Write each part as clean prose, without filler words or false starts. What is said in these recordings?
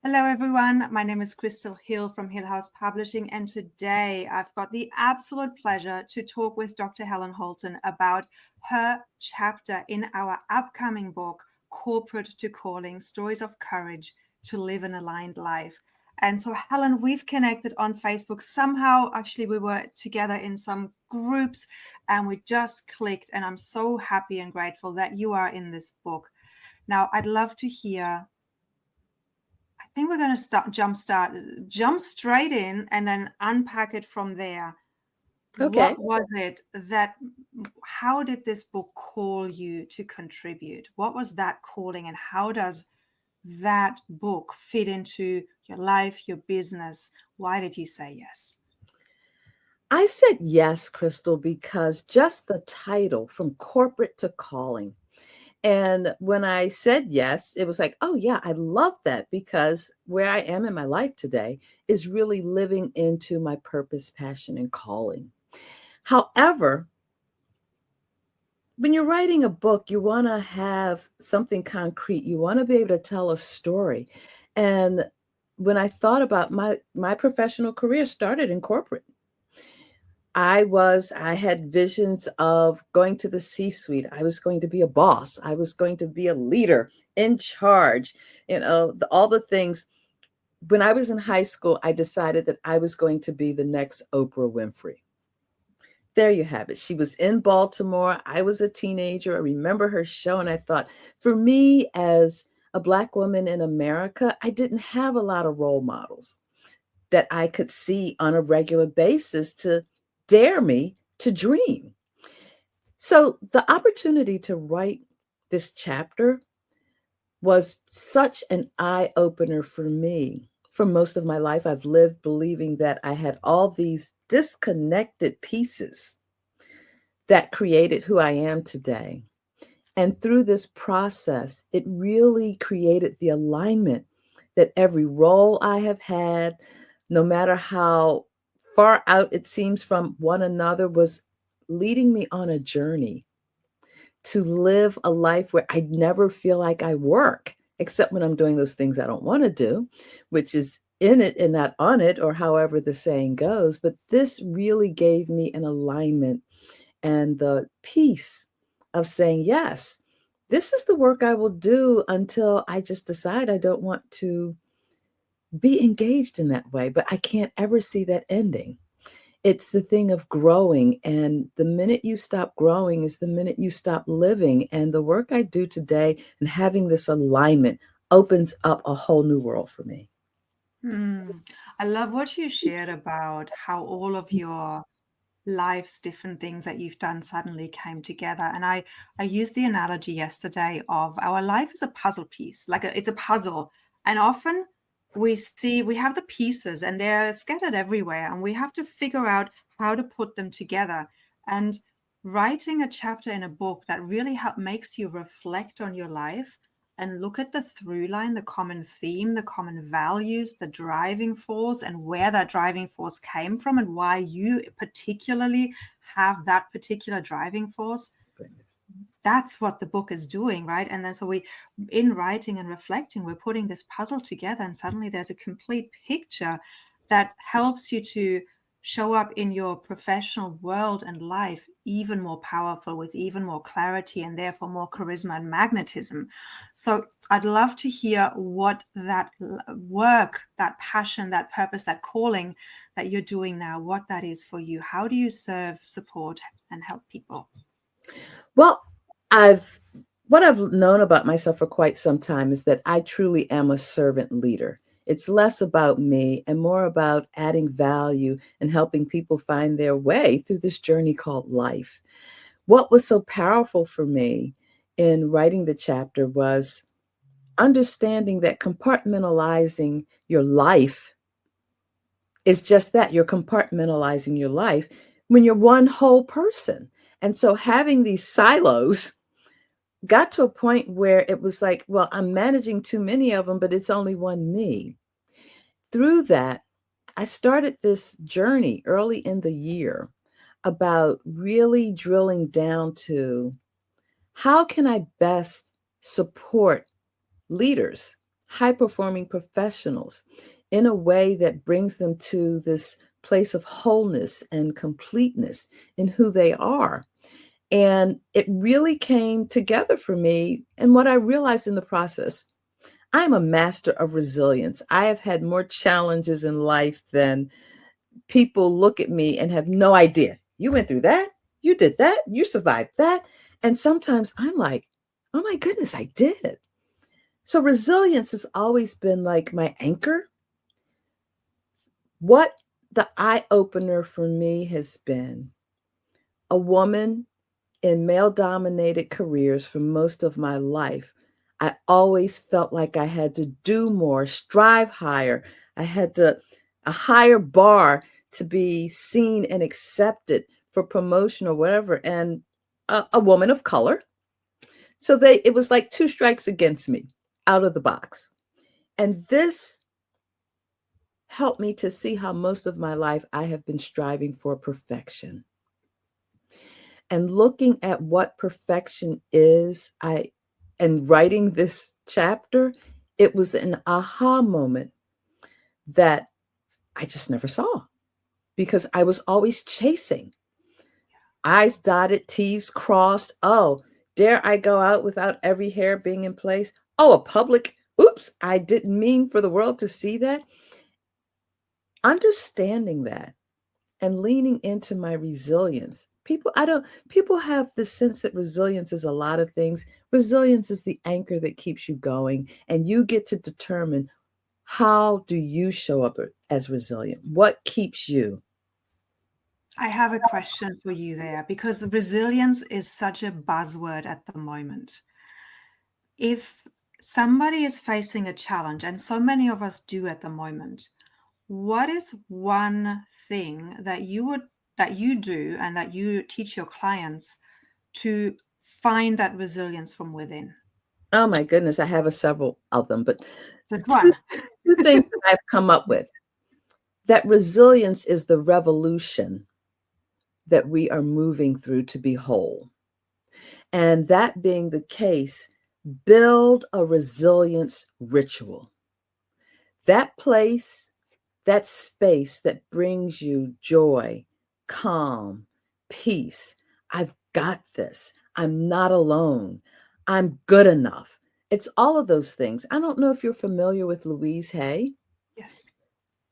Hello, everyone. My name is Crystal Hill from Hill House Publishing, and today I've got the absolute pleasure to talk with Dr. Helen Holton about her chapter in our upcoming book, Corporate to Calling: Stories of Courage to Live an Aligned Life. And so, Helen, we've connected on Facebook. Somehow, actually, we were together in some groups and we just clicked. And I'm so happy and grateful that you are in this book. Now, I'd love to hear. I think we're going to jump straight in and then unpack it from there. Okay. What was it that, how did this book call you to contribute? What was that calling, and how does that book fit into your life, your business? Why did you say yes? I said yes, Crystal, because just the title, From Corporate to Calling. And when I said yes, it was like, oh, yeah, I love that because where I am in my life today is really living into my purpose, passion, and calling. However, when you're writing a book, you want to have something concrete. You want to be able to tell a story. And when I thought about my professional career started in corporate. I had visions of going to the C-suite. I was going to be a boss. I was going to be a leader in charge, all the things. When I was in high school, I decided that I was going to be the next Oprah Winfrey. There you have it. She was in Baltimore. I was a teenager. I remember her show, and I thought, for me as a Black woman in America, I didn't have a lot of role models that I could see on a regular basis to dare me to dream. So the opportunity to write this chapter was such an eye opener for me. For most of my life, I've lived believing that I had all these disconnected pieces that created who I am today. And through this process, it really created the alignment that every role I have had, no matter how far out it seems from one another, was leading me on a journey to live a life where I never feel like I work, except when I'm doing those things I don't want to do, which is in it and not on it, or however the saying goes. But this really gave me an alignment and the peace of saying, yes, this is the work I will do until I just decide I don't want to be engaged in that way. But I can't ever see that ending. It's the thing of growing. And the minute you stop growing is the minute you stop living. And the work I do today and having this alignment opens up a whole new world for me. Hmm. I love what you shared about how all of your life's different things that you've done suddenly came together. And I used the analogy yesterday of our life is a puzzle piece, it's a puzzle. And often we have the pieces and they're scattered everywhere, and we have to figure out how to put them together. And writing a chapter in a book that really makes you reflect on your life and look at the through line, the common theme, the common values, the driving force, and where that driving force came from, and why you particularly have that particular driving force. That's what the book is doing, right? And then so in writing and reflecting, we're putting this puzzle together, and suddenly there's a complete picture that helps you to show up in your professional world and life even more powerful, with even more clarity, and therefore more charisma and magnetism. So I'd love to hear what that work, that passion, that purpose, that calling that you're doing now, what that is for you. How do you serve, support, and help people? Well, I've what I've known about myself for quite some time is that I truly am a servant leader. It's less about me and more about adding value and helping people find their way through this journey called life. What was so powerful for me in writing the chapter was understanding that compartmentalizing your life is just that, you're compartmentalizing your life when you're one whole person. And so having these silos got to a point where it was like, well, I'm managing too many of them, but it's only one me. Through that, I started this journey early in the year about really drilling down to how can I best support leaders? high performing professionals in a way that brings them to this place of wholeness and completeness in who they are. And it really came together for me. And what I realized in the process, I'm a master of resilience. I have had more challenges in life than people look at me and have no idea. You went through that, you did that, you survived that. And sometimes I'm like, oh my goodness, I did. So resilience has always been like my anchor. What the eye opener for me has been a woman in male dominated careers for most of my life. I always felt like I had to do more, strive higher. I had to, a higher bar to be seen and accepted for promotion or whatever. And a woman of color. So it was like two strikes against me out of the box. And this helped me to see how most of my life I have been striving for perfection. And looking at what perfection is, and writing this chapter, it was an aha moment that I just never saw because I was always chasing. I's dotted, T's crossed. Oh, dare I go out without every hair being in place? Oh, a public, oops, I didn't mean for the world to see that. Understanding that and leaning into my resilience. People have the sense that resilience is a lot of things. Resilience is the anchor that keeps you going, and you get to determine how do you show up as resilient? What keeps you? I have a question for you there because resilience is such a buzzword at the moment. If somebody is facing a challenge, and so many of us do at the moment, what is one thing that you do and that you teach your clients to find that resilience from within? Oh my goodness, I have several of them, but Just two, one. two things that I've come up with. That resilience is the revolution that we are moving through to be whole. And that being the case, build a resilience ritual. That place, that space that brings you joy, calm, peace. I've got this. I'm not alone. I'm good enough. It's all of those things. I don't know if you're familiar with Louise Hay. Yes.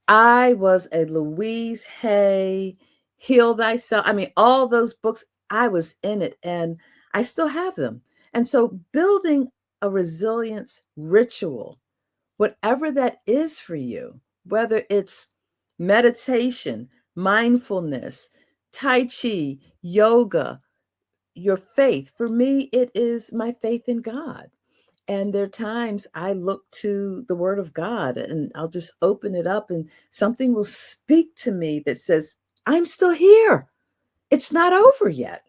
I was a Louise Hay, Heal Thyself. I mean, all those books, I was in it and I still have them. And so building a resilience ritual, whatever that is for you, whether it's meditation, mindfulness, Tai Chi, yoga, your faith. For me, it is my faith in God. And there are times I look to the Word of God and I'll just open it up and something will speak to me that says, I'm still here. It's not over yet.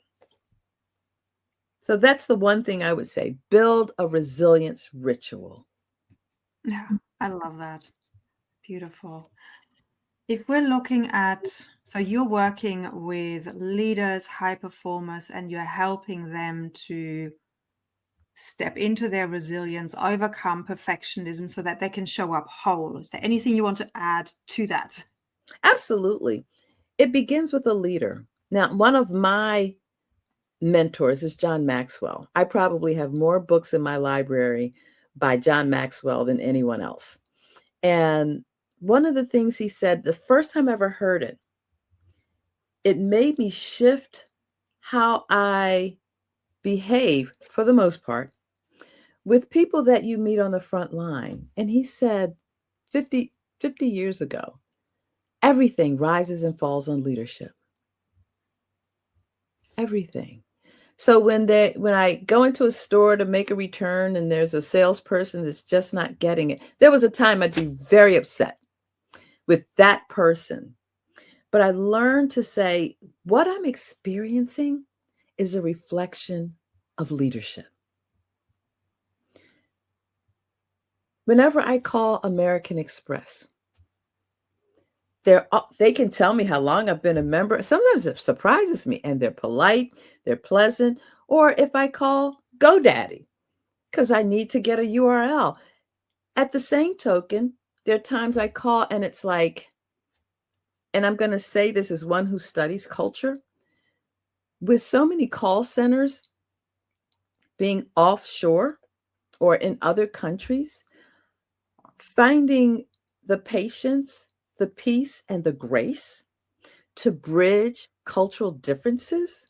So that's the one thing I would say, build a resilience ritual. Yeah, I love that. Beautiful. If we're looking at, so you're working with leaders, high performers, and you're helping them to step into their resilience, overcome perfectionism so that they can show up whole. Is there anything you want to add to that? Absolutely. It begins with a leader. Now, one of my mentors is John Maxwell. I probably have more books in my library by John Maxwell than anyone else. And one of the things he said, the first time I ever heard it, it made me shift how I behave for the most part with people that you meet on the front line. And he said 50 years ago, everything rises and falls on leadership. Everything. So when I go into a store to make a return and there's a salesperson that's just not getting it, there was a time I'd be very upset with that person. But I learned to say, what I'm experiencing is a reflection of leadership. Whenever I call American Express, they can tell me how long I've been a member. Sometimes it surprises me, and they're polite, they're pleasant. Or if I call GoDaddy because I need to get a URL, At the same token, there are times I call and it's like, and I'm going to say this as one who studies culture, with so many call centers being offshore or in other countries, finding the patience, the peace, and the grace to bridge cultural differences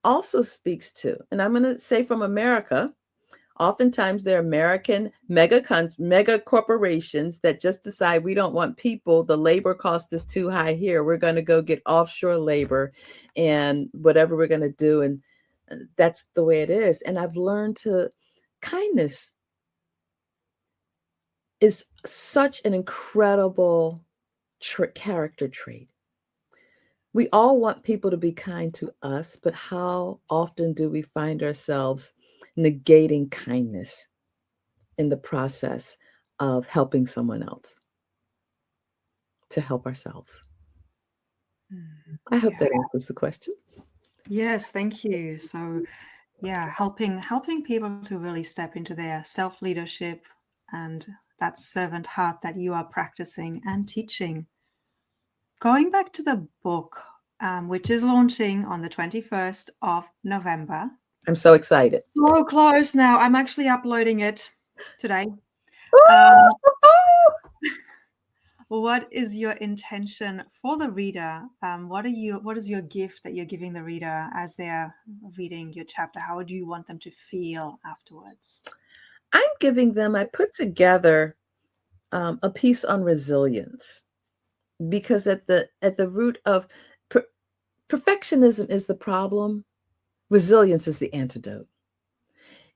also speaks to, and I'm going to say from America, oftentimes they're American mega corporations that just decide we don't want people. The labor cost is too high here. We're going to go get offshore labor and whatever we're going to do. And that's the way it is. And I've learned to kindness is such an incredible character trait. We all want people to be kind to us, but how often do we find ourselves negating kindness in the process of helping someone else to help ourselves? I hope Yeah. that answers the question. Yes, thank you. So yeah, helping people to really step into their self-leadership and that servant heart that you are practicing and teaching. Going back to the book, which is launching on the 21st of November. I'm so excited. So close now. I'm actually uploading it today. Woo! What is your intention for the reader? What is your gift that you're giving the reader as they're reading your chapter? How do you want them to feel afterwards? I'm giving them, I put together a piece on resilience because at the root of perfectionism is the problem, resilience is the antidote.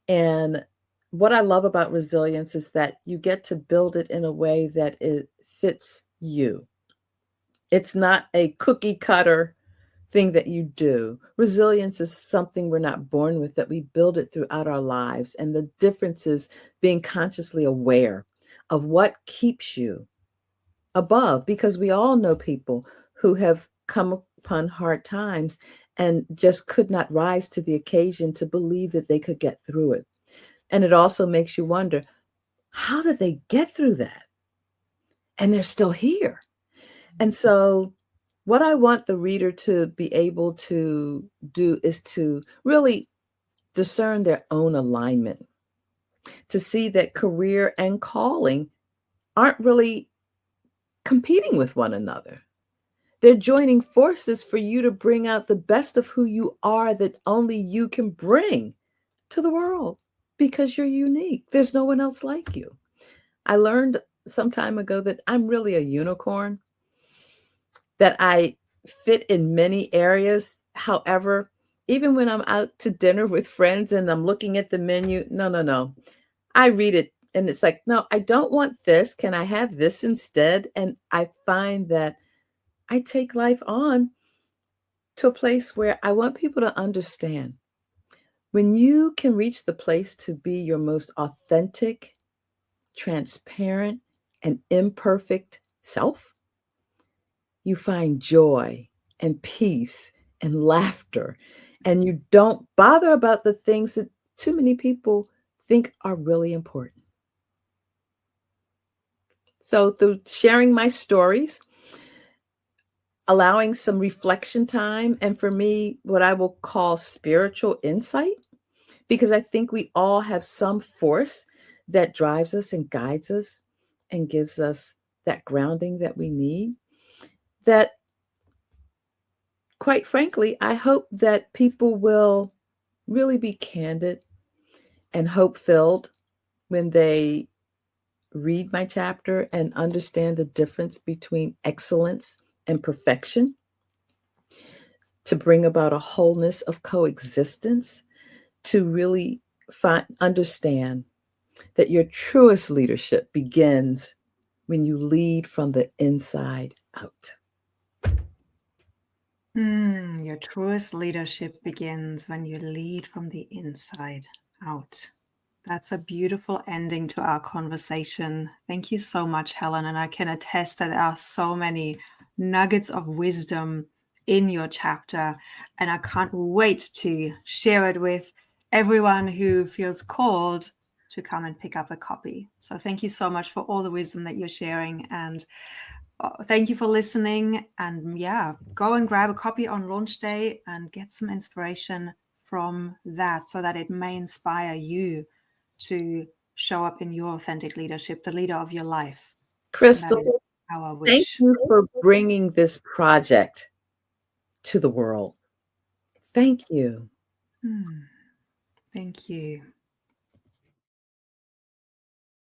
And what I love about resilience is that you get to build it in a way that it fits you. It's not a cookie cutter thing that you do. Resilience is something we're not born with, that we build it throughout our lives. And the difference is being consciously aware of what keeps you above, because we all know people who have come upon hard times and just could not rise to the occasion to believe that they could get through it. And it also makes you wonder, how did they get through that? And they're still here. And so, what I want the reader to be able to do is to really discern their own alignment, to see that career and calling aren't really competing with one another. They're joining forces for you to bring out the best of who you are that only you can bring to the world because you're unique. There's no one else like you. I learned some time ago that I'm really a unicorn, that I fit in many areas. However, even when I'm out to dinner with friends and I'm looking at the menu, no. I read it and it's like, no, I don't want this. Can I have this instead? And I find that I take life on to a place where I want people to understand when you can reach the place to be your most authentic, transparent, and imperfect self, you find joy and peace and laughter, and you don't bother about the things that too many people think are really important. So, through sharing my stories, allowing some reflection time, and for me, what I will call spiritual insight, because I think we all have some force that drives us and guides us and gives us that grounding that we need. That, quite frankly, I hope that people will really be candid and hope filled when they read my chapter and understand the difference between excellence and perfection, to bring about a wholeness of coexistence, to really understand that your truest leadership begins when you lead from the inside out. Your truest leadership begins when you lead from the inside out. That's a beautiful ending to our conversation. Thank you so much, Helen. And I can attest that there are so many nuggets of wisdom in your chapter. And I can't wait to share it with everyone who feels called to come and pick up a copy. So thank you so much for all the wisdom that you're sharing, and thank you for listening. And yeah, go and grab a copy on launch day and get some inspiration from that so that it may inspire you to show up in your authentic leadership, the leader of your life. And that Crystal, is our thank wish. you for bringing this project to the world. Thank you. Thank you.